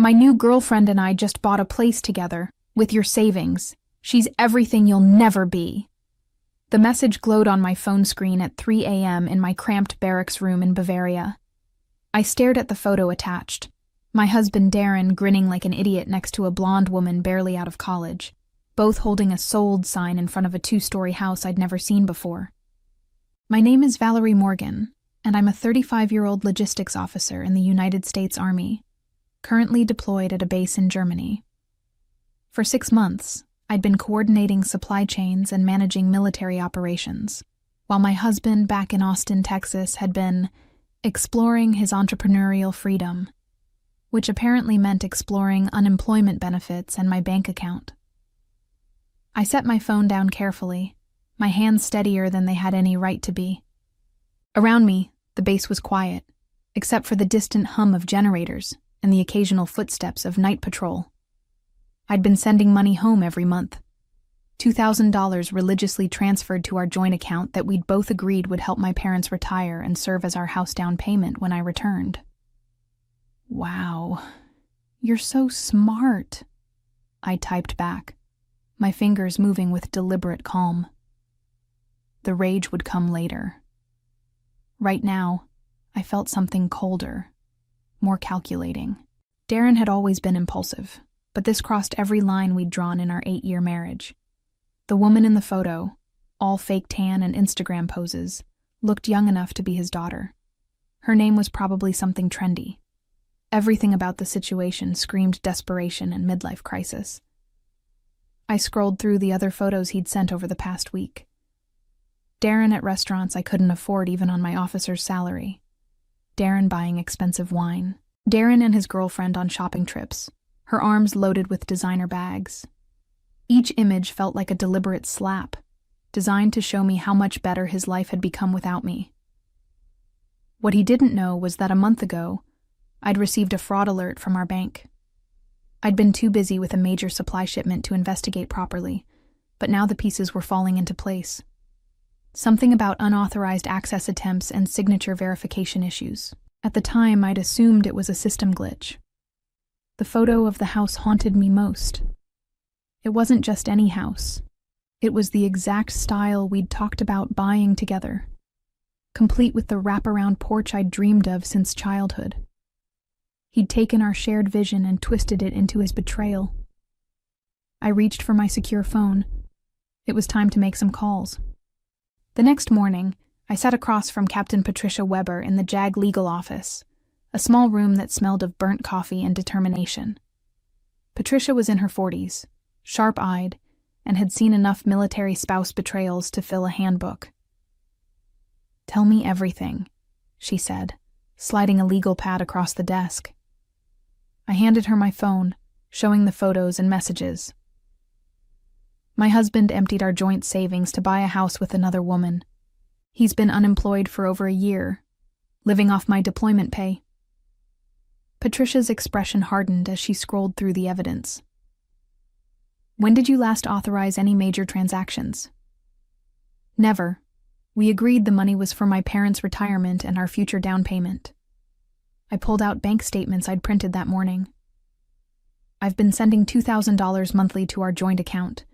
My new girlfriend and I just bought a place together, with your savings. She's everything you'll never be. The message glowed on my phone screen at 3 a.m. in my cramped barracks room in Bavaria. I stared at the photo attached. My husband Darren grinning like an idiot next to a blonde woman barely out of college, both holding a sold sign in front of a 2-story house I'd never seen before. My name is Valerie Morgan, and I'm a 35-year-old logistics officer in the United States Army, currently deployed at a base in Germany. For 6 months, I'd been coordinating supply chains and managing military operations, while my husband back in Austin, Texas, had been exploring his entrepreneurial freedom, which apparently meant exploring unemployment benefits and my bank account. I set my phone down carefully, my hands steadier than they had any right to be. Around me, the base was quiet, except for the distant hum of generators and the occasional footsteps of night patrol. I'd been sending money home every month, $2,000 religiously transferred to our joint account that we'd both agreed would help my parents retire and serve as our house down payment when I returned. "Wow, you're so smart," I typed back, my fingers moving with deliberate calm. The rage would come later. Right now, I felt something colder, more calculating. Darren had always been impulsive, but this crossed every line we'd drawn in our 8-year marriage. The woman in the photo, all fake tan and Instagram poses, looked young enough to be his daughter. Her name was probably something trendy. Everything about the situation screamed desperation and midlife crisis. I scrolled through the other photos he'd sent over the past week. Darren at restaurants I couldn't afford even on my officer's salary. Darren buying expensive wine. Darren and his girlfriend on shopping trips, her arms loaded with designer bags. Each image felt like a deliberate slap, designed to show me how much better his life had become without me. What he didn't know was that a month ago, I'd received a fraud alert from our bank. I'd been too busy with a major supply shipment to investigate properly, but now the pieces were falling into place. Something about unauthorized access attempts and signature verification issues. At the time, I'd assumed it was a system glitch. The photo of the house haunted me most. It wasn't just any house. It was the exact style we'd talked about buying together, complete with the wraparound porch I'd dreamed of since childhood. He'd taken our shared vision and twisted it into his betrayal. I reached for my secure phone. It was time to make some calls. The next morning, I sat across from Captain Patricia Weber in the JAG legal office, a small room that smelled of burnt coffee and determination. Patricia was in her 40s, sharp-eyed, and had seen enough military spouse betrayals to fill a handbook. "Tell me everything," she said, sliding a legal pad across the desk. I handed her my phone, showing the photos and messages. My husband emptied our joint savings to buy a house with another woman. He's been unemployed for over a year, living off my deployment pay. Patricia's expression hardened as she scrolled through the evidence. "When did you last authorize any major transactions?" "Never. We agreed the money was for my parents' retirement and our future down payment." I pulled out bank statements I'd printed that morning. "I've been sending $2,000 monthly to our joint account.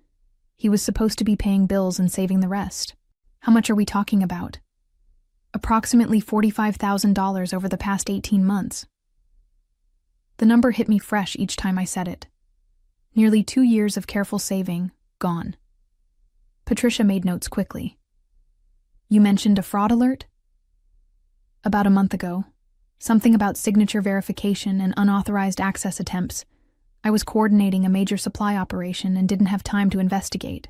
He was supposed to be paying bills and saving the rest. How much are we talking about?" "Approximately $45,000 over the past 18 months. The number hit me fresh each time I said it. Nearly 2 years of careful saving, gone. Patricia made notes quickly. "You mentioned a fraud alert?" "About a month ago. Something about signature verification and unauthorized access attempts. I was coordinating a major supply operation and didn't have time to investigate."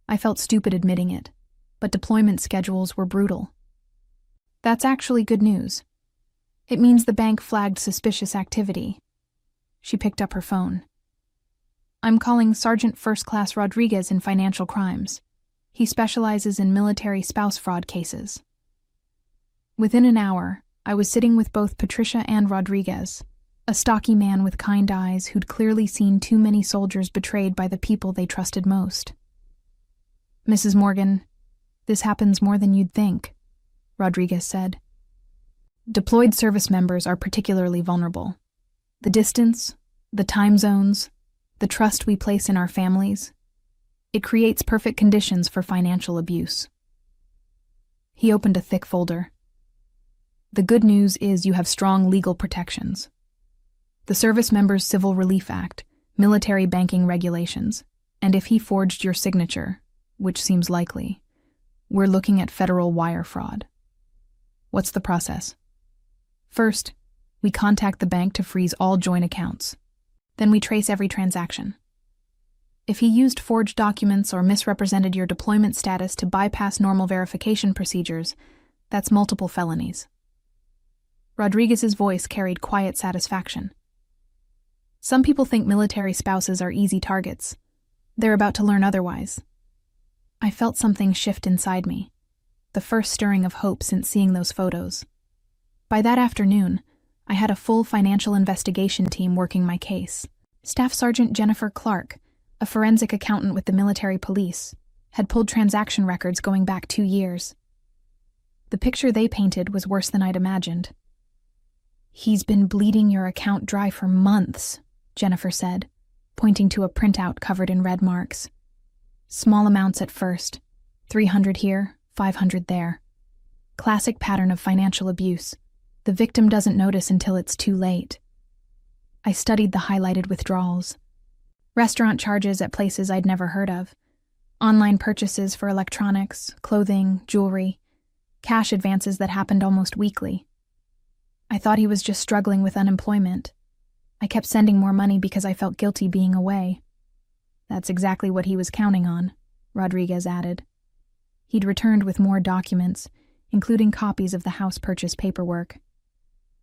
I felt stupid admitting it, but deployment schedules were brutal. "That's actually good news. It means the bank flagged suspicious activity." She picked up her phone. "I'm calling Sergeant First Class Rodriguez in financial crimes. He specializes in military spouse fraud cases." Within an hour, I was sitting with both Patricia and Rodriguez, a stocky man with kind eyes who'd clearly seen too many soldiers betrayed by the people they trusted most. "Mrs. Morgan, this happens more than you'd think," Rodriguez said. "Deployed service members are particularly vulnerable. The distance, the time zones, the trust we place in our families. It creates perfect conditions for financial abuse. He opened a thick folder. The good news is you have strong legal protections. The Service Members Civil Relief Act, military banking regulations, and if he forged your signature, which seems likely, we're looking at federal wire fraud. What's the process? First, we contact the bank to freeze all joint accounts. Then we trace every transaction. If he used forged documents or misrepresented your deployment status to bypass normal verification procedures, that's multiple felonies. Rodriguez's voice carried quiet satisfaction. Some people think military spouses are easy targets. They're about to learn otherwise. I felt something shift inside me, the first stirring of hope since seeing those photos. By that afternoon, I had a full financial investigation team working my case. Staff Sergeant Jennifer Clark, a forensic accountant with the military police, had pulled transaction records going back 2 years. The picture they painted was worse than I'd imagined. "He's been bleeding your account dry for months," Jennifer said, pointing to a printout covered in red marks. "Small amounts at first, 300 here, 500 there. Classic pattern of financial abuse. The victim doesn't notice until it's too late." I studied the highlighted withdrawals. Restaurant charges at places I'd never heard of. Online purchases for electronics, clothing, jewelry. Cash advances that happened almost weekly. I thought he was just struggling with unemployment. I kept sending more money because I felt guilty being away. "That's exactly what he was counting on," Rodriguez added. He'd returned with more documents, including copies of the house purchase paperwork.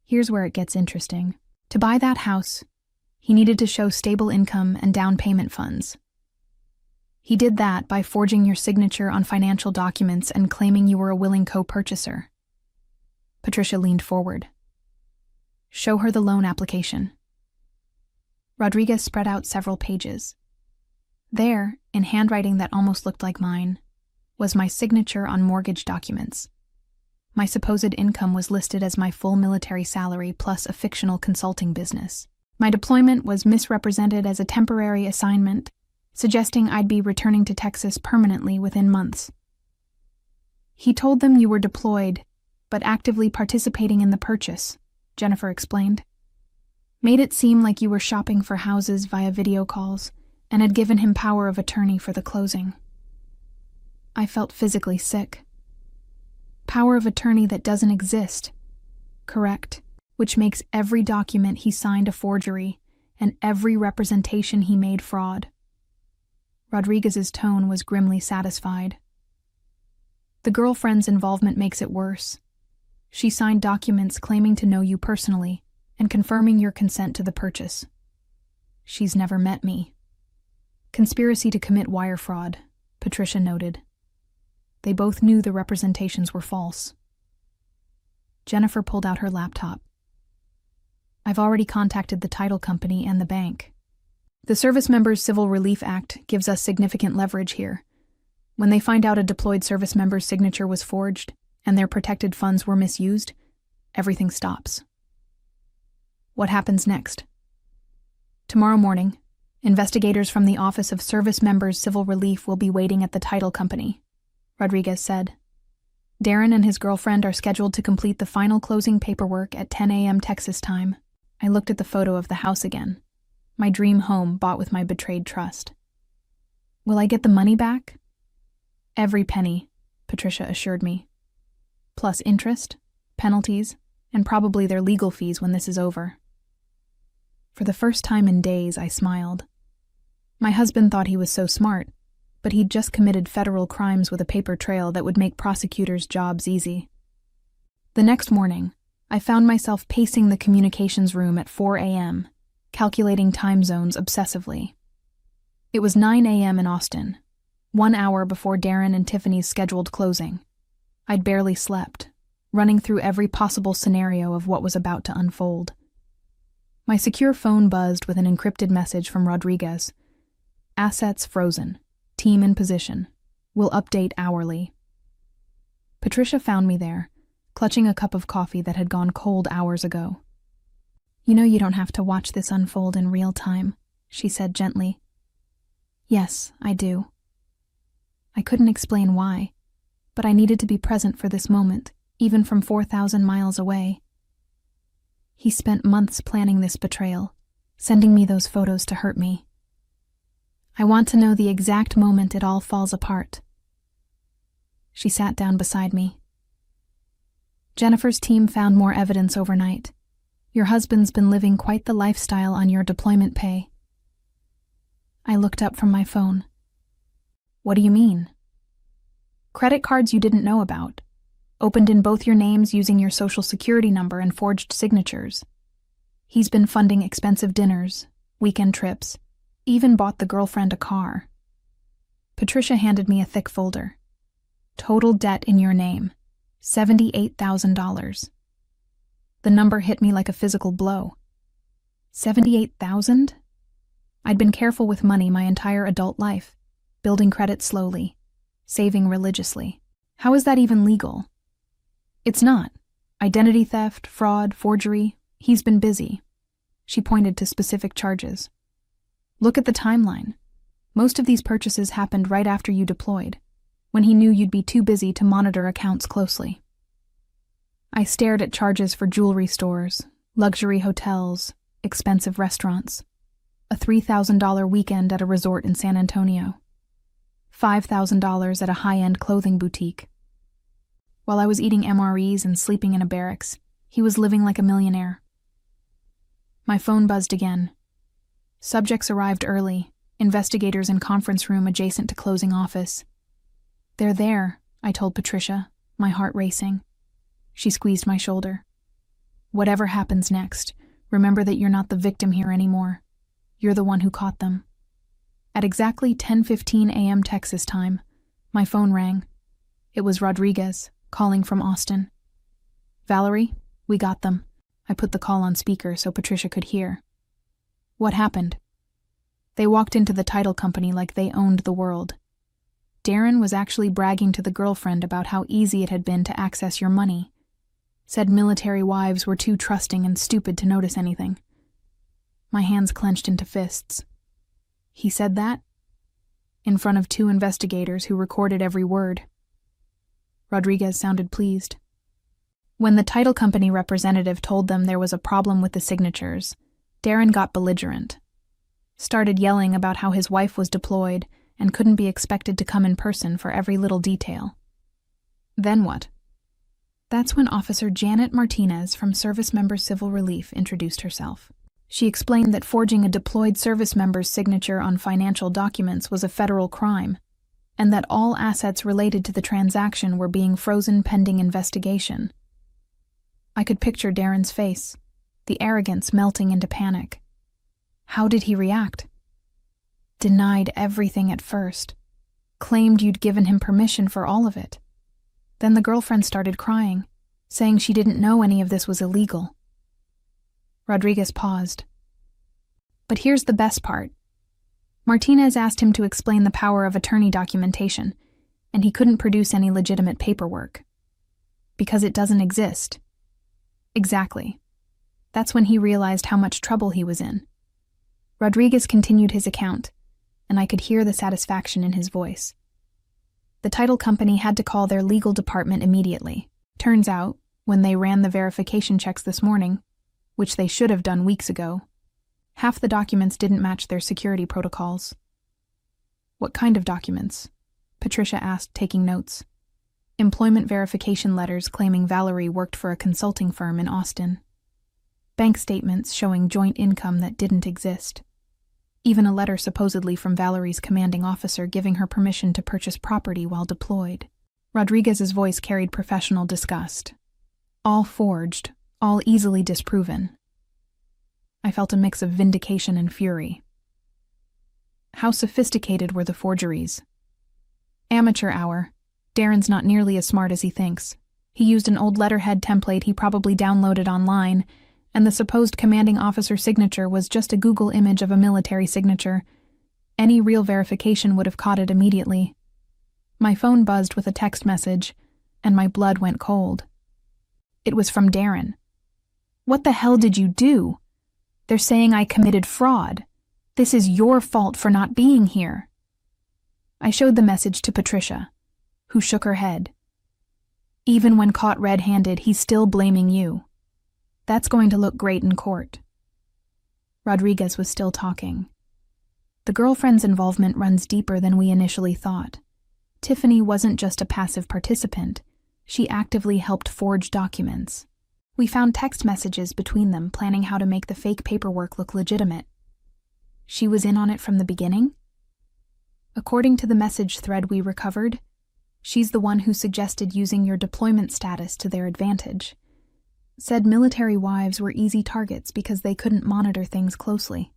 Here's where it gets interesting. To buy that house, he needed to show stable income and down payment funds. He did that by forging your signature on financial documents and claiming you were a willing co-purchaser. Patricia leaned forward. "Show her the loan application." Rodriguez spread out several pages. There, in handwriting that almost looked like mine, was my signature on mortgage documents. My supposed income was listed as my full military salary plus a fictional consulting business. My deployment was misrepresented as a temporary assignment, suggesting I'd be returning to Texas permanently within months. "He told them you were deployed, but actively participating in the purchase," Jennifer explained. "Made it seem like you were shopping for houses via video calls and had given him power of attorney for the closing." I felt physically sick. Power of attorney that doesn't exist. Correct. Which makes every document he signed a forgery and every representation he made fraud. Rodriguez's tone was grimly satisfied. "The girlfriend's involvement makes it worse. She signed documents claiming to know you personally and confirming your consent to the purchase. She's never met me." "Conspiracy to commit wire fraud," Patricia noted. They both knew the representations were false. Jennifer pulled out her laptop. "I've already contacted the title company and the bank. The Service Members Civil Relief Act gives us significant leverage here. When they find out a deployed service member's signature was forged and their protected funds were misused, everything stops." "What happens next?" "Tomorrow morning, investigators from the Office of Service Members Civil Relief will be waiting at the title company," Rodriguez said. "Darren and his girlfriend are scheduled to complete the final closing paperwork at 10 a.m. Texas time." I looked at the photo of the house again. My dream home bought with my betrayed trust. "Will I get the money back?" "Every penny," Patricia assured me. "Plus interest, penalties, and probably their legal fees when this is over." For the first time in days, I smiled. My husband thought he was so smart, but he'd just committed federal crimes with a paper trail that would make prosecutors' jobs easy. The next morning, I found myself pacing the communications room at 4 a.m., calculating time zones obsessively. It was 9 a.m. in Austin, 1 hour before Darren and Tiffany's scheduled closing. I'd barely slept, running through every possible scenario of what was about to unfold. My secure phone buzzed with an encrypted message from Rodriguez. "Assets frozen. Team in position. Will update hourly." Patricia found me there, clutching a cup of coffee that had gone cold hours ago. You know you don't have to watch this unfold in real time, she said gently. Yes, I do. I couldn't explain why, but I needed to be present for this moment, even from 4,000 miles away. He spent months planning this betrayal, sending me those photos to hurt me. I want to know the exact moment it all falls apart. She sat down beside me. Jennifer's team found more evidence overnight. Your husband's been living quite the lifestyle on your deployment pay. I looked up from my phone. What do you mean? Credit cards you didn't know about, opened in both your names using your social security number and forged signatures. He's been funding expensive dinners, weekend trips, even bought the girlfriend a car. Patricia handed me a thick folder. Total debt in your name, $78,000. The number hit me like a physical blow. 78,000? I'd been careful with money my entire adult life, building credit slowly, saving religiously. How is that even legal? It's not. Identity theft, fraud, forgery. He's been busy. She pointed to specific charges. Look at the timeline. Most of these purchases happened right after you deployed, when he knew you'd be too busy to monitor accounts closely. I stared at charges for jewelry stores, luxury hotels, expensive restaurants, a $3,000 weekend at a resort in San Antonio, $5,000 at a high-end clothing boutique. While I was eating MREs and sleeping in a barracks, he was living like a millionaire. My phone buzzed again. Subjects arrived early, investigators in conference room adjacent to closing office. They're there, I told Patricia, my heart racing. She squeezed my shoulder. Whatever happens next, remember that you're not the victim here anymore. You're the one who caught them. At exactly 10:15 a.m. Texas time, my phone rang. It was Rodriguez, calling from Austin. Valerie, we got them. I put the call on speaker so Patricia could hear. What happened? They walked into the title company like they owned the world. Darren was actually bragging to the girlfriend about how easy it had been to access your money. Said military wives were too trusting and stupid to notice anything. My hands clenched into fists. He said that? In front of 2 investigators who recorded every word. Rodriguez sounded pleased. When the title company representative told them there was a problem with the signatures, Darren got belligerent. Started yelling about how his wife was deployed and couldn't be expected to come in person for every little detail. Then what? That's when Officer Janet Martinez from Service Member Civil Relief introduced herself. She explained that forging a deployed service member's signature on financial documents was a federal crime, and that all assets related to the transaction were being frozen pending investigation. I could picture Darren's face, the arrogance melting into panic. How did he react? Denied everything at first. Claimed you'd given him permission for all of it. Then the girlfriend started crying, saying she didn't know any of this was illegal. Rodriguez paused. But here's the best part. Martinez asked him to explain the power of attorney documentation, and he couldn't produce any legitimate paperwork. Because it doesn't exist. Exactly. That's when he realized how much trouble he was in. Rodriguez continued his account, and I could hear the satisfaction in his voice. The title company had to call their legal department immediately. Turns out, when they ran the verification checks this morning, which they should have done weeks ago, half the documents didn't match their security protocols. What kind of documents? Patricia asked, taking notes. Employment verification letters claiming Valerie worked for a consulting firm in Austin. Bank statements showing joint income that didn't exist. Even a letter supposedly from Valerie's commanding officer giving her permission to purchase property while deployed. Rodriguez's voice carried professional disgust. All forged, all easily disproven. I felt a mix of vindication and fury. How sophisticated were the forgeries? Amateur hour. Darren's not nearly as smart as he thinks. He used an old letterhead template he probably downloaded online, and the supposed commanding officer signature was just a Google image of a military signature. Any real verification would have caught it immediately. My phone buzzed with a text message, and my blood went cold. It was from Darren. What the hell did you do? They're saying I committed fraud. This is your fault for not being here. I showed the message to Patricia, who shook her head. Even when caught red-handed, he's still blaming you. That's going to look great in court. Rodriguez was still talking. The girlfriend's involvement runs deeper than we initially thought. Tiffany wasn't just a passive participant. She actively helped forge documents. We found text messages between them planning how to make the fake paperwork look legitimate. She was in on it from the beginning? According to the message thread we recovered, she's the one who suggested using your deployment status to their advantage. Said military wives were easy targets because they couldn't monitor things closely.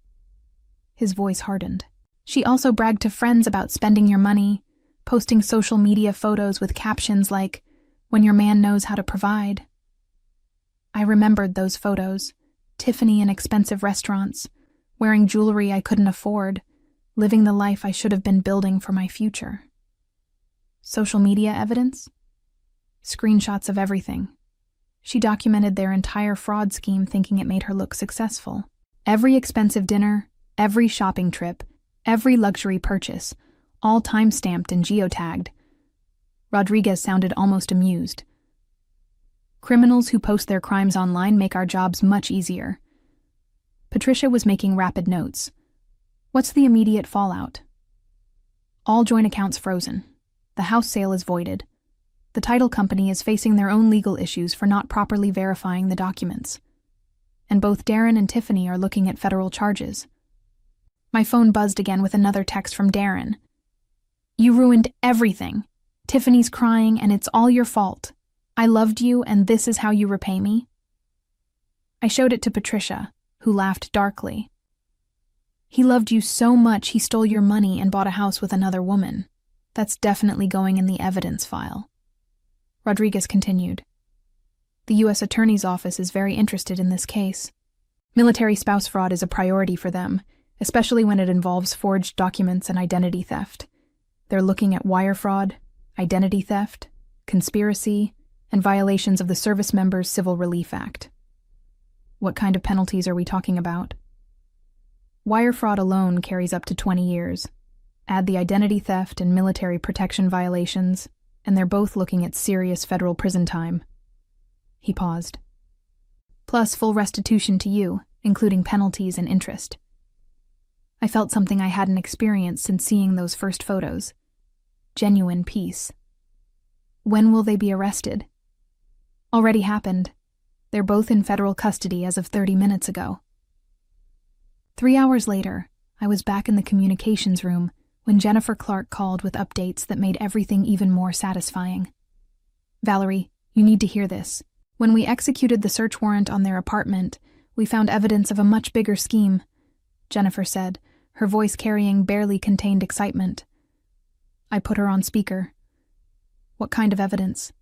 His voice hardened. She also bragged to friends about spending your money, posting social media photos with captions like, "When your man knows how to provide." I remembered those photos. Tiffany in expensive restaurants, wearing jewelry I couldn't afford, living the life I should have been building for my future. Social media evidence? Screenshots of everything. She documented their entire fraud scheme thinking it made her look successful. Every expensive dinner, every shopping trip, every luxury purchase, all time-stamped and geotagged. Rodriguez sounded almost amused. Criminals who post their crimes online make our jobs much easier. Patricia was making rapid notes. What's the immediate fallout? All joint accounts frozen. The house sale is voided. The title company is facing their own legal issues for not properly verifying the documents. And both Darren and Tiffany are looking at federal charges. My phone buzzed again with another text from Darren. You ruined everything. Tiffany's crying and it's all your fault. I loved you and this is how you repay me? I showed it to Patricia, who laughed darkly. He loved you so much he stole your money and bought a house with another woman. That's definitely going in the evidence file. Rodriguez continued. The U.S. Attorney's Office is very interested in this case. Military spouse fraud is a priority for them, especially when it involves forged documents and identity theft. They're looking at wire fraud, identity theft, conspiracy, and violations of the Service Members Civil Relief Act. What kind of penalties are we talking about? Wire fraud alone carries up to 20 years. Add the identity theft and military protection violations, and they're both looking at serious federal prison time. He paused. Plus full restitution to you, including penalties and interest. I felt something I hadn't experienced since seeing those first photos. Genuine peace. When will they be arrested? Already happened. They're both in federal custody as of 30 minutes ago. 3 hours later, I was back in the communications room when Jennifer Clark called with updates that made everything even more satisfying. Valerie, you need to hear this. When we executed the search warrant on their apartment, we found evidence of a much bigger scheme, Jennifer said, her voice carrying barely contained excitement. I put her on speaker. What kind of evidence?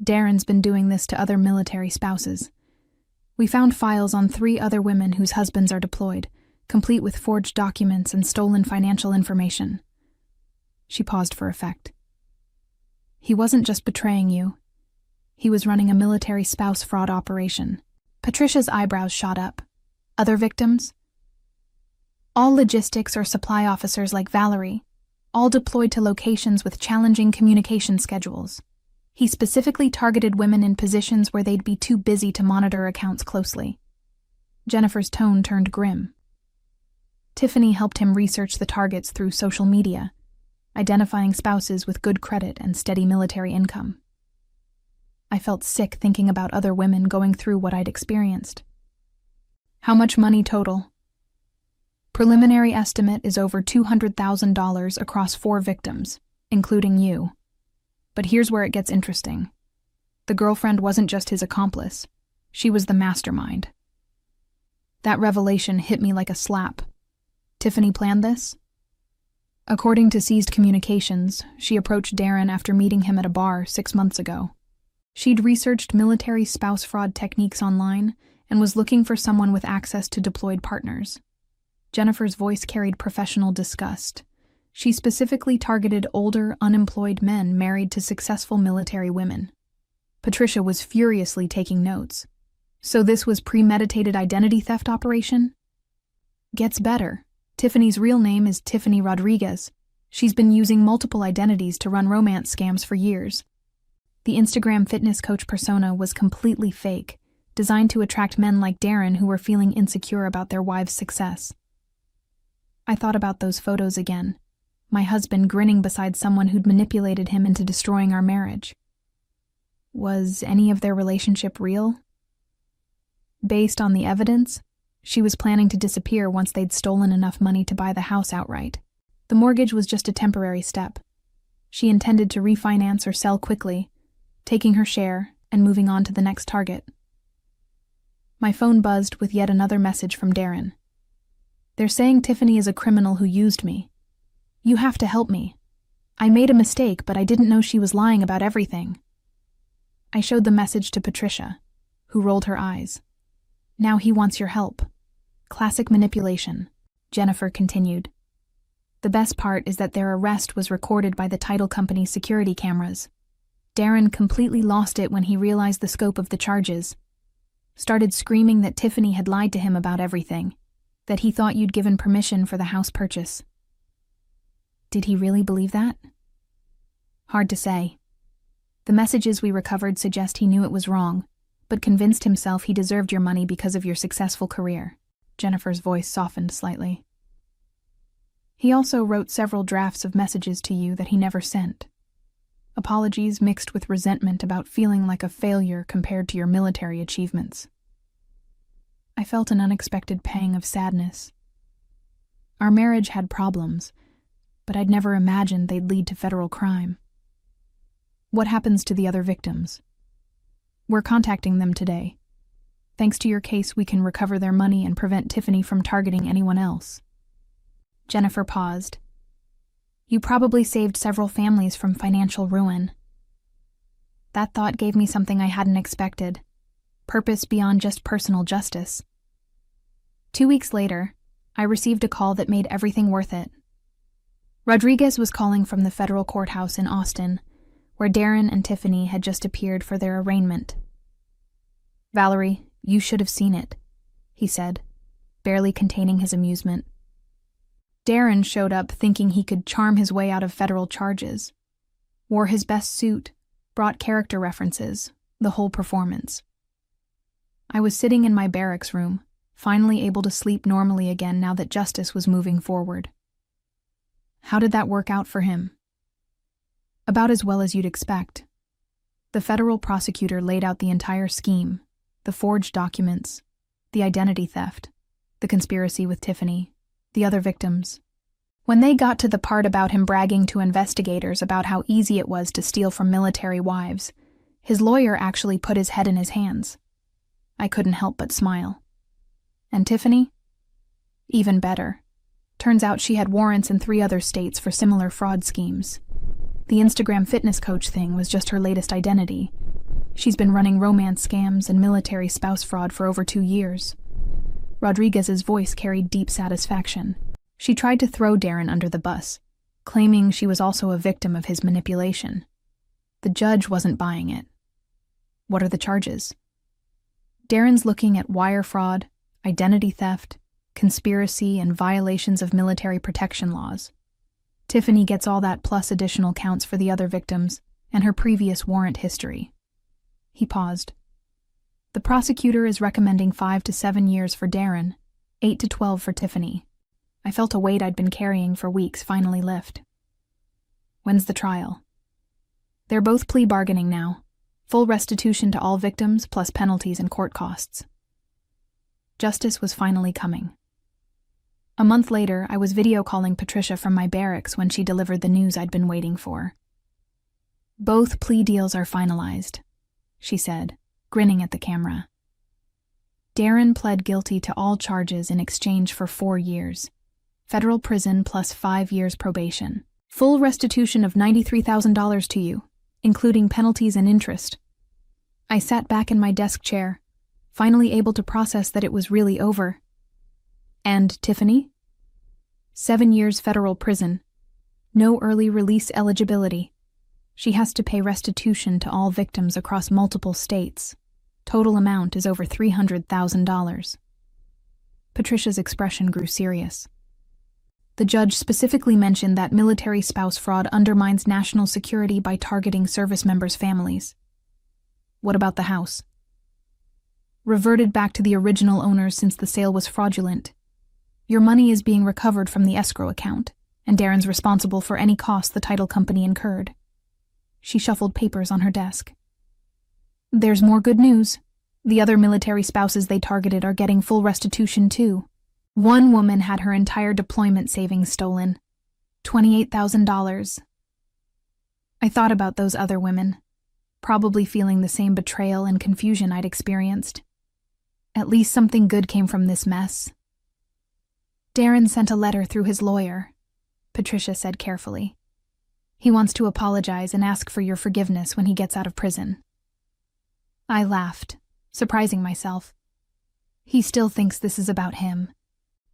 Darren's been doing this to other military spouses. We found files on 3 other women whose husbands are deployed, complete with forged documents and stolen financial information. She paused for effect. He wasn't just betraying you. He was running a military spouse fraud operation. Patricia's eyebrows shot up. Other victims? All logistics or supply officers like Valerie, all deployed to locations with challenging communication schedules. He specifically targeted women in positions where they'd be too busy to monitor accounts closely. Jennifer's tone turned grim. Tiffany helped him research the targets through social media, identifying spouses with good credit and steady military income. I felt sick thinking about other women going through what I'd experienced. How much money total? Preliminary estimate is over $200,000 across 4 victims, including you. But here's where it gets interesting. The girlfriend wasn't just his accomplice. She was the mastermind. That revelation hit me like a slap. Tiffany planned this? According to seized communications, she approached Darren after meeting him at a bar 6 months ago. She'd researched military spouse fraud techniques online and was looking for someone with access to deployed partners. Jennifer's voice carried professional disgust. She specifically targeted older, unemployed men married to successful military women. Patricia was furiously taking notes. So this was premeditated identity theft operation? Gets better. Tiffany's real name is Tiffany Rodriguez. She's been using multiple identities to run romance scams for years. The Instagram fitness coach persona was completely fake, designed to attract men like Darren who were feeling insecure about their wives' success. I thought about those photos again, my husband grinning beside someone who'd manipulated him into destroying our marriage. Was any of their relationship real? Based on the evidence, she was planning to disappear once they'd stolen enough money to buy the house outright. The mortgage was just a temporary step. She intended to refinance or sell quickly, taking her share and moving on to the next target. My phone buzzed with yet another message from Darren. They're saying Tiffany is a criminal who used me. You have to help me. I made a mistake, but I didn't know she was lying about everything. I showed the message to Patricia, who rolled her eyes. Now he wants your help. Classic manipulation, Jennifer continued. The best part is that their arrest was recorded by the title company's security cameras. Darren completely lost it when he realized the scope of the charges. Started screaming that Tiffany had lied to him about everything, that he thought you'd given permission for the house purchase. Did he really believe that? Hard to say. The messages we recovered suggest he knew it was wrong, but convinced himself he deserved your money because of your successful career. Jennifer's voice softened slightly. He also wrote several drafts of messages to you that he never sent. Apologies mixed with resentment about feeling like a failure compared to your military achievements. I felt an unexpected pang of sadness. Our marriage had problems, but I'd never imagined they'd lead to federal crime. What happens to the other victims? We're contacting them today. Thanks to your case, we can recover their money and prevent Tiffany from targeting anyone else. Jennifer paused. You probably saved several families from financial ruin. That thought gave me something I hadn't expected. Purpose beyond just personal justice. 2 weeks later, I received a call that made everything worth it. Rodriguez was calling from the federal courthouse in Austin, where Darren and Tiffany had just appeared for their arraignment. Valerie, you should have seen it, he said, barely containing his amusement. Darren showed up thinking he could charm his way out of federal charges. Wore his best suit, brought character references, the whole performance. I was sitting in my barracks room, finally able to sleep normally again now that justice was moving forward. How did that work out for him? About as well as you'd expect. The federal prosecutor laid out the entire scheme, the forged documents, the identity theft, the conspiracy with Tiffany, the other victims. When they got to the part about him bragging to investigators about how easy it was to steal from military wives, his lawyer actually put his head in his hands. I couldn't help but smile. And Tiffany? Even better. Turns out she had warrants in 3 other states for similar fraud schemes. The Instagram fitness coach thing was just her latest identity. She's been running romance scams and military spouse fraud for over 2 years. Rodriguez's voice carried deep satisfaction. She tried to throw Darren under the bus, claiming she was also a victim of his manipulation. The judge wasn't buying it. What are the charges? Darren's looking at wire fraud, identity theft, conspiracy, and violations of military protection laws. Tiffany gets all that plus additional counts for the other victims and her previous warrant history. He paused. The prosecutor is recommending 5 to 7 years for Darren, 8 to 12 for Tiffany. I felt a weight I'd been carrying for weeks finally lift. When's the trial? They're both plea bargaining now. Full restitution to all victims plus penalties and court costs. Justice was finally coming. A month later, I was video calling Patricia from my barracks when she delivered the news I'd been waiting for. Both plea deals are finalized, she said, grinning at the camera. Darren pled guilty to all charges in exchange for 4 years. Federal prison plus 5 years probation. Full restitution of $93,000 to you, including penalties and interest. I sat back in my desk chair, finally able to process that it was really over. And Tiffany? 7 years federal prison. No early release eligibility. She has to pay restitution to all victims across multiple states. Total amount is over $300,000. Patricia's expression grew serious. The judge specifically mentioned that military spouse fraud undermines national security by targeting service members' families. What about the house? Reverted back to the original owners since the sale was fraudulent. Your money is being recovered from the escrow account, and Darren's responsible for any costs the title company incurred. She shuffled papers on her desk. There's more good news. The other military spouses they targeted are getting full restitution too. One woman had her entire deployment savings stolen. $28,000. I thought about those other women, probably feeling the same betrayal and confusion I'd experienced. At least something good came from this mess. Darren sent a letter through his lawyer, Patricia said carefully. He wants to apologize and ask for your forgiveness when he gets out of prison. I laughed, surprising myself. He still thinks this is about him.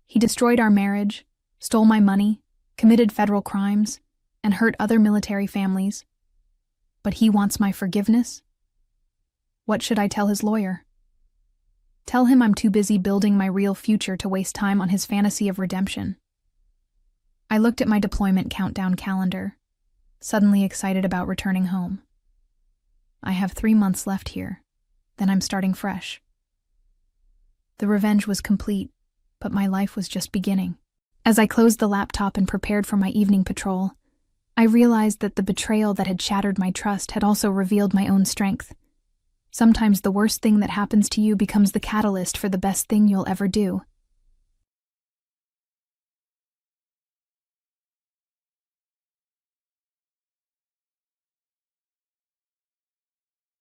He destroyed our marriage, stole my money, committed federal crimes, and hurt other military families. But he wants my forgiveness? What should I tell his lawyer? Tell him I'm too busy building my real future to waste time on his fantasy of redemption. I looked at my deployment countdown calendar, suddenly excited about returning home. I have 3 months left here, then I'm starting fresh. The revenge was complete, but my life was just beginning. As I closed the laptop and prepared for my evening patrol, I realized that the betrayal that had shattered my trust had also revealed my own strength. Sometimes the worst thing that happens to you becomes the catalyst for the best thing you'll ever do.